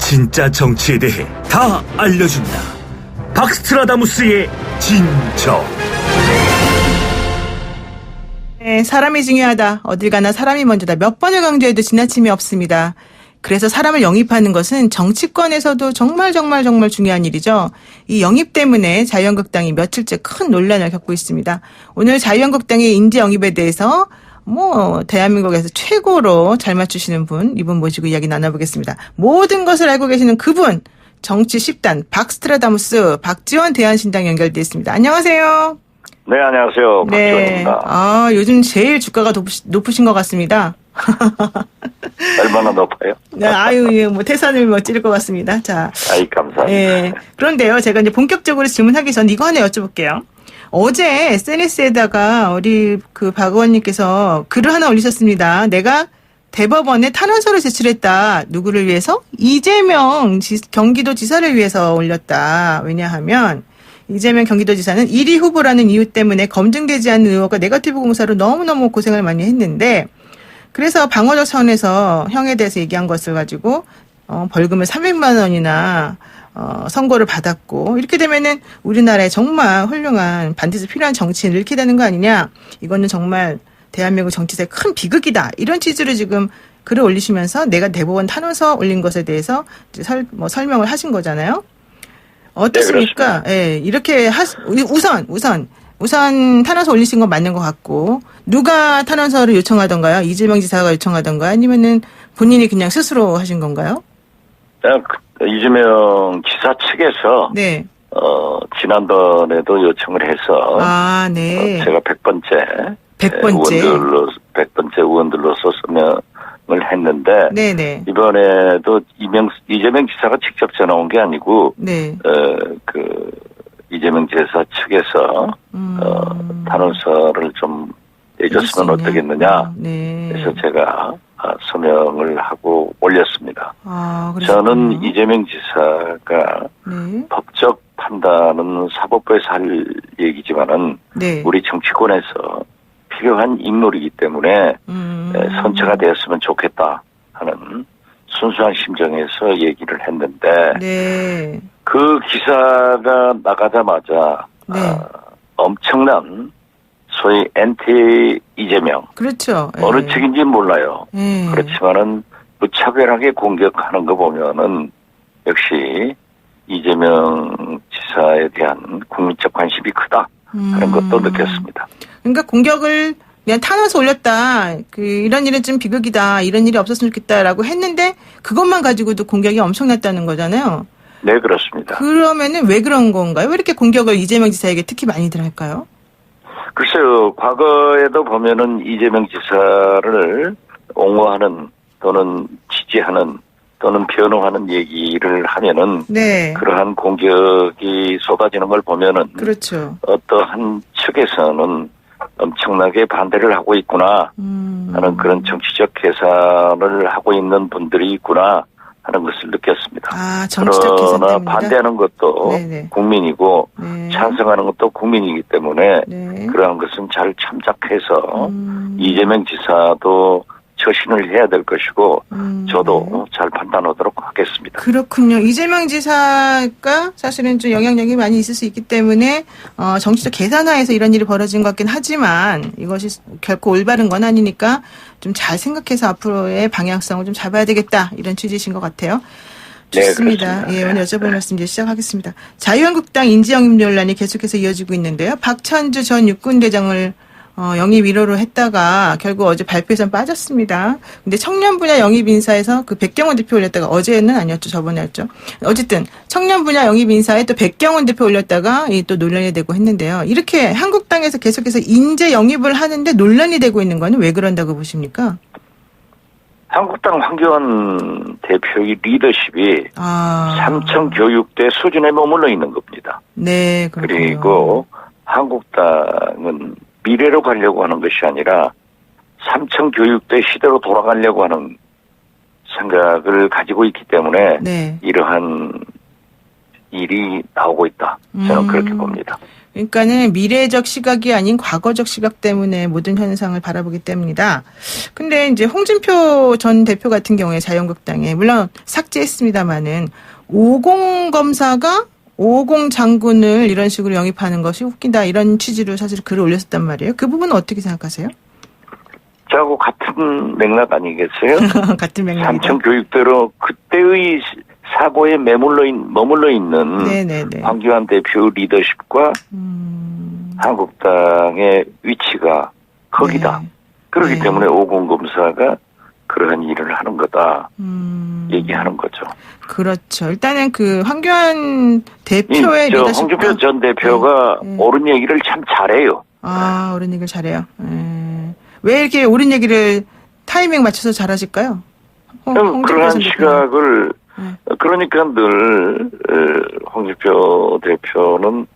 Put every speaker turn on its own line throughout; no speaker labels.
진짜 정치에 대해 다 알려준다. 박스트라다무스의 진정.
네, 사람이 중요하다. 어딜 가나 사람이 먼저다. 몇 번을 강조해도 지나침이 없습니다. 그래서 사람을 영입하는 것은 정치권에서도 정말 중요한 일이죠. 이 영입 때문에 자유한국당이 며칠째 큰 논란을 겪고 있습니다. 오늘 자유한국당의 인재 영입에 대해서 대한민국에서 최고로 잘 맞추시는 분, 이분 모시고 이야기 나눠보겠습니다. 모든 것을 알고 계시는 그분, 정치 10단 박스트라다무스 박지원 대한신당 연결돼 있습니다. 안녕하세요.
네, 안녕하세요. 박지원입니다.
아, 요즘 제일 주가가 높으신 것 같습니다.
얼마나 높아요?
네, 아유, 태산을 찌를 것 같습니다. 자.
아이, 감사합니다.
네. 그런데요, 제가 이제 본격적으로 질문하기 전 이거 하나 여쭤볼게요. 어제 SNS에다가 우리 박 의원님께서 글을 하나 올리셨습니다. 내가 대법원에 탄원서를 제출했다. 누구를 위해서? 이재명 경기도지사를 위해서 올렸다. 왜냐하면 이재명 경기도지사는 1위 후보라는 이유 때문에 검증되지 않은 의혹과 네거티브 공사로 너무너무 고생을 많이 했는데, 그래서 방어적 차원에서 형에 대해서 얘기한 것을 가지고 벌금을 300만 원이나 선고를 받았고, 이렇게 되면은 우리나라에 정말 훌륭한 반드시 필요한 정치인을 잃게 되는 거 아니냐. 이거는 정말 대한민국 정치사의 큰 비극이다. 이런 취지로 지금 글을 올리시면서 내가 대법원 탄원서 올린 것에 대해서 이제 설명을 하신 거잖아요. 어떻습니까? 네, 이렇게 우선 탄원서 올리신 건 맞는 것 같고, 누가 탄원서를 요청하던가요? 이재명 지사가 요청하던가요? 아니면은 본인이 그냥 스스로 하신 건가요?
이재명 지사 측에서
네.
지난번에도 요청을 해서
네.
제가 100번째 의원들로서 서명을 했는데,
네네.
이번에도 이재명 지사가 직접 전화 온 게 아니고,
네.
이재명 지사 측에서 탄원서를 좀 내줬으면 어떻겠느냐.
네.
그래서 제가 서명을 하고 올렸습니다.
그러셨군요.
저는 이재명 지사가
네.
법적 판단은 사법부에서 할 얘기지만은
네.
우리 정치권에서 필요한 인물이기 때문에 선처가 되었으면 좋겠다 하는 순수한 심정에서 얘기를 했는데,
네.
그 기사가 나가자마자
네.
엄청난 소위 엔티 이재명,
그렇죠.
어느 측인지 몰라요. 그렇지만은 무차별하게 공격하는 거 보면은 역시 이재명 지사에 대한 국민적 관심이 크다 하는 것도 느꼈습니다.
그러니까 공격을 그냥 탄원서 올렸다. 이런 일은 좀 비극이다. 이런 일이 없었으면 좋겠다라고 했는데 그것만 가지고도 공격이 엄청났다는 거잖아요.
네, 그렇습니다.
그러면은 왜 그런 건가요? 왜 이렇게 공격을 이재명 지사에게 특히 많이들 할까요?
글쎄요, 과거에도 보면은 이재명 지사를 옹호하는 또는 지지하는 또는 변호하는 얘기를 하면은
네.
그러한 공격이 쏟아지는 걸 보면은
그렇죠.
어떠한 측에서는 엄청나게 반대를 하고 있구나 하는 그런 정치적 계산을 하고 있는 분들이 있구나 하는 것을 느꼈습니다.
정치적 계산
그러나
때문이다?
반대하는 것도
네네.
국민이고
네.
찬성하는 것도 국민이기 때문에
네.
그러한 것은 잘 참작해서 이재명 지사도 처신을 해야 될 것이고 저도 잘 판단하도록 하겠습니다.
그렇군요. 이재명 지사가 사실은 좀 영향력이 많이 있을 수 있기 때문에 정치적 계산하에서 이런 일이 벌어진 것 같긴 하지만 이것이 결코 올바른 건 아니니까 좀 잘 생각해서 앞으로의 방향성을 좀 잡아야 되겠다. 이런 취지이신 것 같아요. 좋습니다.
네,
오늘 여쭤볼 말씀 이제 시작하겠습니다. 자유한국당 인재영입 논란이 계속해서 이어지고 있는데요. 박찬주 전 육군대장을 영입 1호로 했다가 결국 어제 발표에선 빠졌습니다. 근데 청년 분야 영입 인사에서 백경원 대표 올렸다가 어제는 아니었죠. 저번에였죠. 어쨌든 청년 분야 영입 인사에 또 백경원 대표 올렸다가 또 논란이 되고 했는데요. 이렇게 한국당에서 계속해서 인재 영입을 하는데 논란이 되고 있는 거는 왜 그런다고 보십니까?
한국당 황교안 대표의 리더십이 삼청 교육대 수준에 머물러 있는 겁니다.
네, 그렇군요.
그리고 한국당은 미래로 가려고 하는 것이 아니라 삼청 교육대 시대로 돌아가려고 하는 생각을 가지고 있기 때문에
네.
이러한 일이 나오고 있다. 저는 그렇게 봅니다.
그러니까는 미래적 시각이 아닌 과거적 시각 때문에 모든 현상을 바라보기 때문이다. 근데 이제 홍준표 전 대표 같은 경우에 자유한국당에 물론 삭제했습니다마는 50 검사가 50 장군을 이런 식으로 영입하는 것이 웃기다 이런 취지로 사실 글을 올렸었단 말이에요. 그 부분은 어떻게 생각하세요?
저하고 같은 맥락 아니겠어요?
같은 맥락이다.
삼청 교육대로 그때의 사고에 머물러 있는
네네네.
황교안 대표 리더십과 한국당의 위치가 거기다.
네.
그렇기
네.
때문에 오공 검사가 그러한 일을 하는 거다. 얘기하는 거죠.
그렇죠. 일단은 그 황교안 대표의 리더십과
홍준표 전 대표가
네.
옳은 얘기를 참 잘해요.
아, 옳은 얘기를 잘해요. 왜 이렇게 옳은 얘기를 타이밍 맞춰서 잘하실까요?
그러한 시각을 그러니까 늘 홍준표 대표는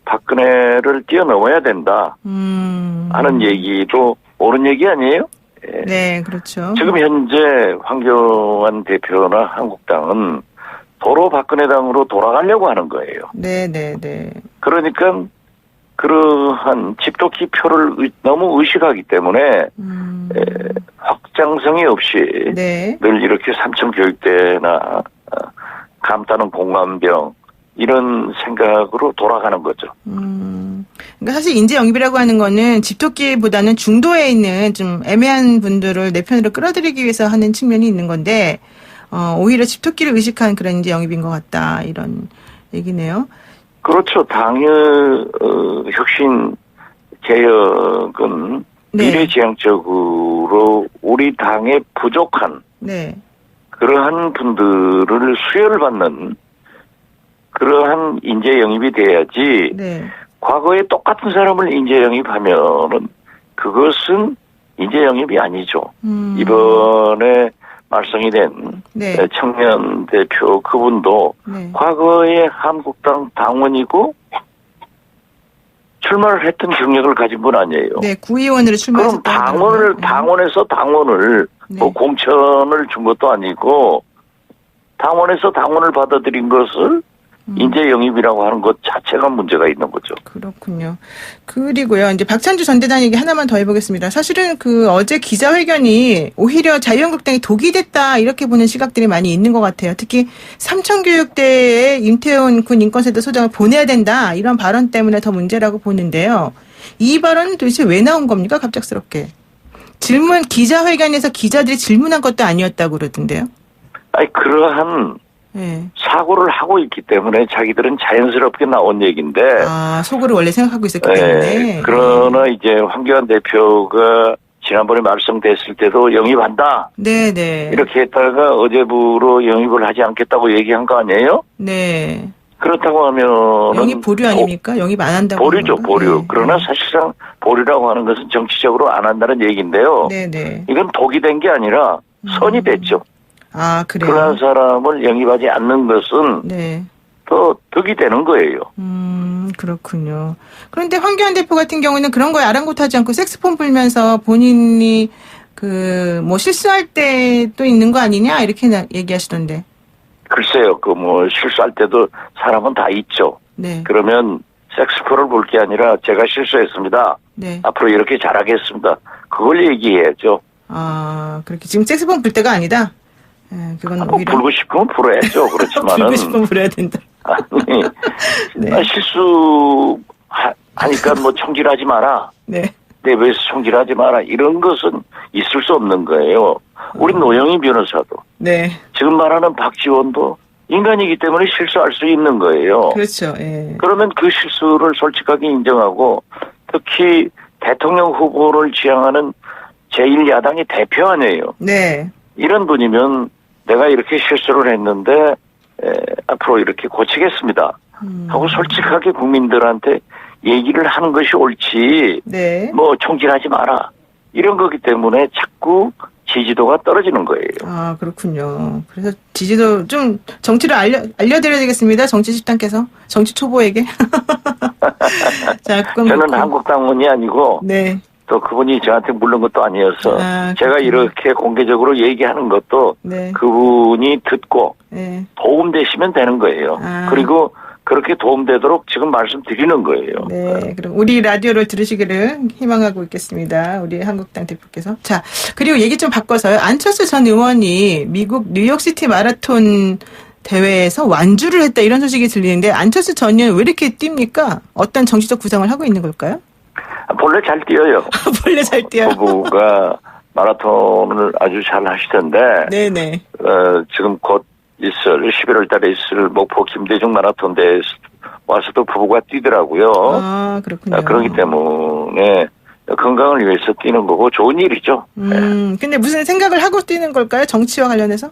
박근혜를 뛰어넘어야 된다 하는 얘기도 옳은 얘기 아니에요? 예.
네, 그렇죠.
지금 현재 황교안 대표나 한국당은 도로 박근혜당으로 돌아가려고 하는 거예요.
네.
그러니까 그러한 집도기 표를 너무 의식하기 때문에 확장성이 없이
네.
늘 이렇게 삼청교육대나 감따는 공감병 이런 생각으로 돌아가는 거죠.
그러니까 사실 인재 영입이라고 하는 거는 집토끼보다는 중도에 있는 좀 애매한 분들을 내 편으로 끌어들이기 위해서 하는 측면이 있는 건데 오히려 집토끼를 의식한 그런 인재 영입인 것 같다 이런 얘기네요.
그렇죠. 당의 혁신 개혁은
네.
미래지향적으로 우리 당의 부족한
네.
그러한 분들을 수혈을 받는 그러한 인재 영입이 돼야지
네.
과거에 똑같은 사람을 인재 영입하면은 그것은 인재 영입이 아니죠. 이번에 말썽이 된
네.
청년 대표 그분도
네.
과거에 한국당 당원이고 출마를 했던 경력을 가진 분 아니에요.
네, 구의원으로 출마했었던
그럼 당원에서 당원을
네.
뭐 공천을 준 것도 아니고 당원에서 당원을 받아들인 것을 인재 영입이라고 하는 것 자체가 문제가 있는 거죠.
그렇군요. 그리고요, 이제 박찬주 전 대장 얘기 하나만 더 해보겠습니다. 사실은 그 어제 기자회견이 오히려 자유한국당이 독이 됐다 이렇게 보는 시각들이 많이 있는 것 같아요. 특히 삼청교육대에 임태훈 군 인권센터 소장을 보내야 된다 이런 발언 때문에 더 문제라고 보는데요. 이 발언은 도대체 왜 나온 겁니까? 갑작스럽게. 기자회견에서 기자들이 질문한 것도 아니었다고 그러던데요.
아니, 그러한
네.
사고를 하고 있기 때문에 자기들은 자연스럽게 나온 얘기인데.
아, 속으로 원래 생각하고 있었기 때문에.
그러나 이제 황교안 대표가 지난번에 말씀됐을 때도 영입한다.
네네.
이렇게 했다가 어제부로 영입을 하지 않겠다고 얘기한 거 아니에요?
네.
그렇다고 하면.
영입 보류 아닙니까? 영입 안 한다고.
보류죠, 보류.
네.
그러나 사실상 보류라고 하는 것은 정치적으로 안 한다는 얘기인데요.
네네.
이건 독이 된 게 아니라 선이 됐죠.
아, 그래요?
그러한 사람을 영입하지 않는 것은
네.
더 득이 되는 거예요.
그렇군요. 그런데 황교안 대표 같은 경우는 그런 거에 아랑곳하지 않고 색스폰 불면서 본인이 실수할 때도 있는 거 아니냐 이렇게 얘기하시던데.
글쎄요, 실수할 때도 사람은 다 있죠.
네.
그러면 색스폰을 불 게 아니라 제가 실수했습니다.
네.
앞으로 이렇게 잘하겠습니다. 그걸 얘기해야죠.
아, 그렇게 지금 색스폰 불 때가 아니다. 네, 그건 오히려
불고 싶으면 불어야죠. 그렇지만은.
불고 싶으면 불어야 된다.
아니,
네.
실수하니까 총질하지 마라.
네.
내부에서 총질하지 마라. 이런 것은 있을 수 없는 거예요. 우리 노영희 변호사도.
네.
지금 말하는 박지원도 인간이기 때문에 실수할 수 있는 거예요.
그렇죠. 예.
그러면 그 실수를 솔직하게 인정하고 특히 대통령 후보를 지향하는 제1야당의 대표 아니에요.
네.
이런 분이면 내가 이렇게 실수를 했는데 앞으로 이렇게 고치겠습니다. 하고 솔직하게 국민들한테 얘기를 하는 것이 옳지.
네.
총질하지 마라. 이런 거기 때문에 자꾸 지지도가 떨어지는 거예요.
아, 그렇군요. 그래서 지지도 좀 정치를 알려드려야 되겠습니다. 정치 집단께서. 정치 초보에게. 자, 그건
저는
그렇고.
한국당원이 아니고
네.
또 그분이 저한테 물른 것도 아니어서 제가
그렇군요.
이렇게 공개적으로 얘기하는 것도
네.
그분이 듣고
네.
도움되시면 되는 거예요.
아.
그리고 그렇게 도움되도록 지금 말씀드리는 거예요.
네, 그럼 우리 라디오를 들으시기를 희망하고 있겠습니다. 우리 한국당 대표께서. 자, 그리고 얘기 좀 바꿔서요. 안철수 전 의원이 미국 뉴욕시티 마라톤 대회에서 완주를 했다 이런 소식이 들리는데 안철수 전 의원 왜 이렇게 뜁니까? 어떤 정치적 구상을 하고 있는 걸까요?
본래 잘 뛰어요.
원래 잘 뛰어요.
후보가 마라톤을 아주 잘 하시던데
네네.
지금 곧 11월 달에 있을 목포 김대중 마라톤 대회에 와서도 부부가 뛰더라고요.
아, 그렇군요.
그렇기 때문에 건강을 위해서 뛰는 거고 좋은 일이죠.
근데 무슨 생각을 하고 뛰는 걸까요? 정치와 관련해서?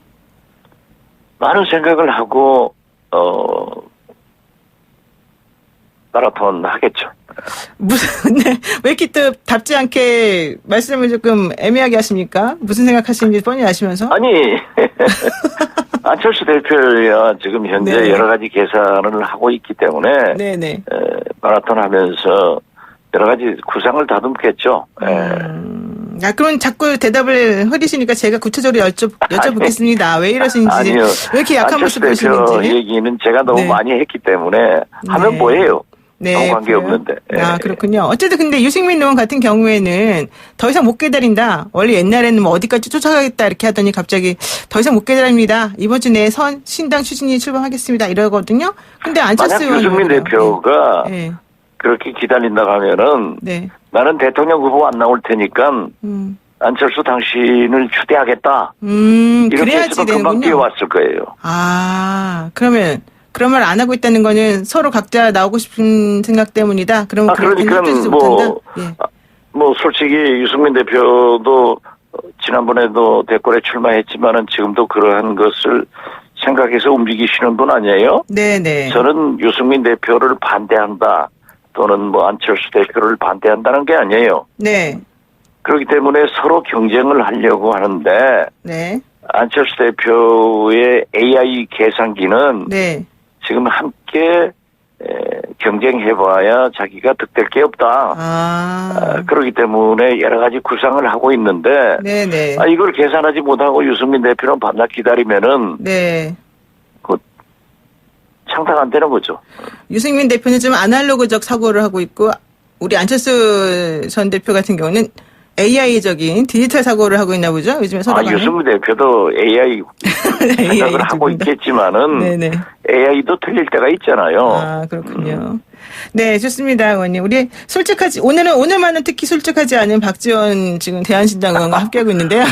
많은 생각을 하고 마라톤 하겠죠.
무슨, 네. 왜 이렇게 또 답지 않게 말씀을 조금 애매하게 하십니까? 무슨 생각하시는지 뻔히 아시면서?
아니, 안철수 대표야 지금 현재
네.
여러 가지 계산을 하고 있기 때문에
네네.
마라톤 하면서 여러 가지 구상을 다듬겠죠.
그럼 자꾸 대답을 흐리시니까 제가 구체적으로 여쭤보겠습니다. 왜 이러시는지.
아니요.
왜 이렇게 약한 모습
안철수 대표
보시는지.
얘기는 제가 너무
네.
많이 했기 때문에 하면
네.
뭐해요?
네.
아무 관계
그래요?
없는데.
아, 그렇군요. 어쨌든 근데 유승민 의원 같은 경우에는 더 이상 못 기다린다. 원래 옛날에는 뭐 어디까지 쫓아가겠다 이렇게 하더니 갑자기 더 이상 못 기다립니다. 이번 주 내에 신당 추진이 출범하겠습니다. 이러거든요. 근데 안철수
만약
의원은
유승민
그래요.
대표가
네.
그렇게 기다린다고 하면은
네.
나는 대통령 후보 안 나올 테니까 안철수 당신을 추대하겠다. 이렇게
그래야지
해서도 금방
되는군요.
뛰어왔을 거예요.
아, 그러면 그런 말 안 하고 있다는 거는 서로 각자 나오고 싶은 생각 때문이다. 그러면
그러니까
못한다. 예.
뭐 솔직히 유승민 대표도 지난번에도 대권에 출마했지만은 지금도 그러한 것을 생각해서 움직이시는 분 아니에요?
네네.
저는 유승민 대표를 반대한다 또는 뭐 안철수 대표를 반대한다는 게 아니에요.
네.
그렇기 때문에 서로 경쟁을 하려고 하는데
네.
안철수 대표의 AI 계산기는
네.
지금 함께 경쟁해봐야 자기가 득될 게 없다. 그렇기 때문에 여러 가지 구상을 하고 있는데
네네.
이걸 계산하지 못하고 유승민 대표는 밤낮 기다리면은
네.
창당 안 되는 거죠.
유승민 대표는 좀 아날로그적 사고를 하고 있고 우리 안철수 전 대표 같은 경우는 AI적인 디지털 사고를 하고 있나 보죠? 요즘에 서로 간에.
유승민 대표도 AI 생각을 하고 있겠지만은
네네.
AI도 틀릴 때가 있잖아요.
아, 그렇군요. 네, 좋습니다, 의원님. 우리 오늘만은 특히 솔직하지 않은 박지원 지금 대한신당 의원과 함께하고 있는데요.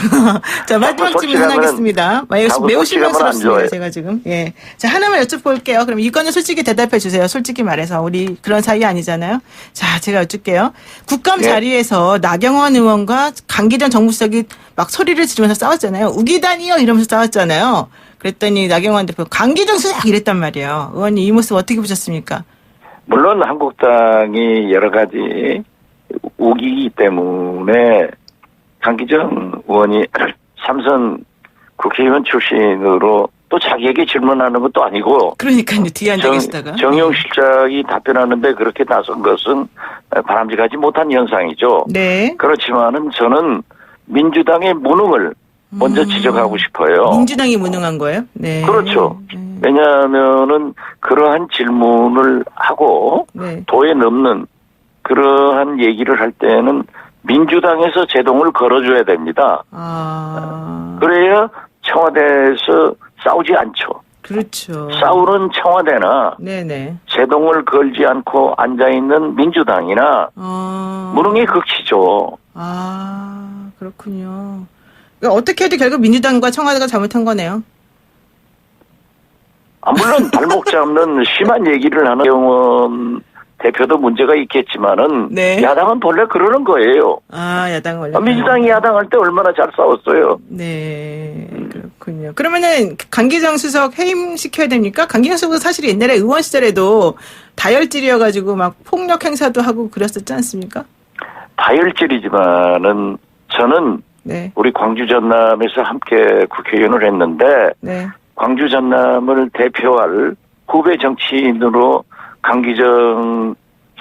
자, 마지막 질문 하나 하겠습니다. 매우 실망스럽습니다, 제가 지금. 예. 자, 하나만 여쭤볼게요. 그럼 이거는 솔직히 대답해 주세요. 솔직히 말해서. 우리 그런 사이 아니잖아요. 자, 제가 여쭐게요. 국감 자리에서 나경원 의원과 강기정 정무수석이 막 소리를 지르면서 싸웠잖아요. 우기다니요! 이러면서 싸웠잖아요. 그랬더니 나경원 대표 강기정 수석 이랬단 말이에요. 의원님 이 모습 어떻게 보셨습니까?
물론 한국당이 여러 가지 우기기 때문에 강기정 의원이 삼선 국회의원 출신으로 또 자기에게 질문하는 것도 아니고
그러니까요. 뒤에 앉아 계시다가
정용 실장이 답변하는데 그렇게 나선 것은 바람직하지 못한 현상이죠.
네.
그렇지만은 저는 민주당의 무능을 먼저 지적하고 싶어요.
민주당이 무능한 거예요? 네.
그렇죠. 왜냐하면은 그러한 질문을 하고
네.
도에 넘는 그러한 얘기를 할 때는 민주당에서 제동을 걸어줘야 됩니다. 그래야 청와대에서 싸우지 않죠.
그렇죠.
싸우는 청와대나
네네.
제동을 걸지 않고 앉아있는 민주당이나 무능의 극치죠.
그렇군요. 그러니까 어떻게 해도 결국 민주당과 청와대가 잘못한 거네요.
물론 발목 잡는 심한 얘기를 하는 경원 대표도 문제가 있겠지만은
네.
야당은 본래 그러는 거예요.
야당은 원래
민주당이 야당할 때 얼마나 잘 싸웠어요.
네, 그렇군요. 그러면은 강기정 수석 해임시켜야 됩니까? 강기정 수석은 사실 옛날에 의원 시절에도 다혈질이어가지고 막 폭력 행사도 하고 그랬었지 않습니까?
다혈질이지만은 저는
네.
우리 광주 전남에서 함께 국회의원을 했는데
네.
광주 전남을 대표할 후배 정치인으로 강기정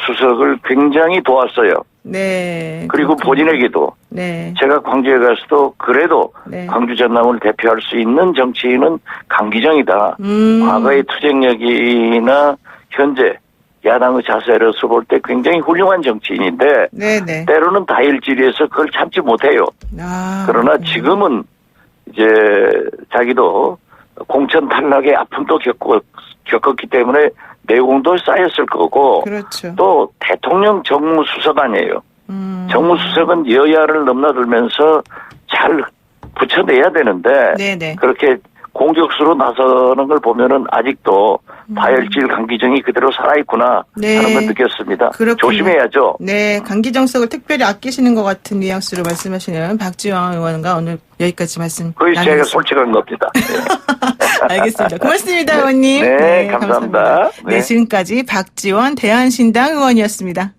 수석을 굉장히 도왔어요.
네.
그리고
그렇군요.
본인에게도
네.
제가 광주에 가서도 그래도
네.
광주 전남을 대표할 수 있는 정치인은 강기정이다. 과거의 투쟁력이나 현재 야당의 자세를 볼 때 굉장히 훌륭한 정치인인데
네네.
때로는 다혈질에서 그걸 참지 못해요. 그러나 지금은 이제 자기도 공천 탈락의 아픔도 겪었기 때문에 내공도 쌓였을 거고
그렇죠.
또 대통령 정무수석 아니에요. 정무수석은 여야를 넘나들면서 잘 붙여내야 되는데
네네.
그렇게 공격수로 나서는 걸 보면은 아직도 다혈질 강기정이 그대로 살아있구나
네.
하는 걸 느꼈습니다.
그렇군요.
조심해야죠.
네, 강기정석을 특별히 아끼시는 것 같은 뉘앙스로 말씀하시는 박지원 의원과 오늘 여기까지 말씀
그게 제가
나누겠습니다.
솔직한 겁니다.
알겠습니다. 고맙습니다, 의원님.
네, 감사합니다.
네, 지금까지 박지원 대한신당 의원이었습니다.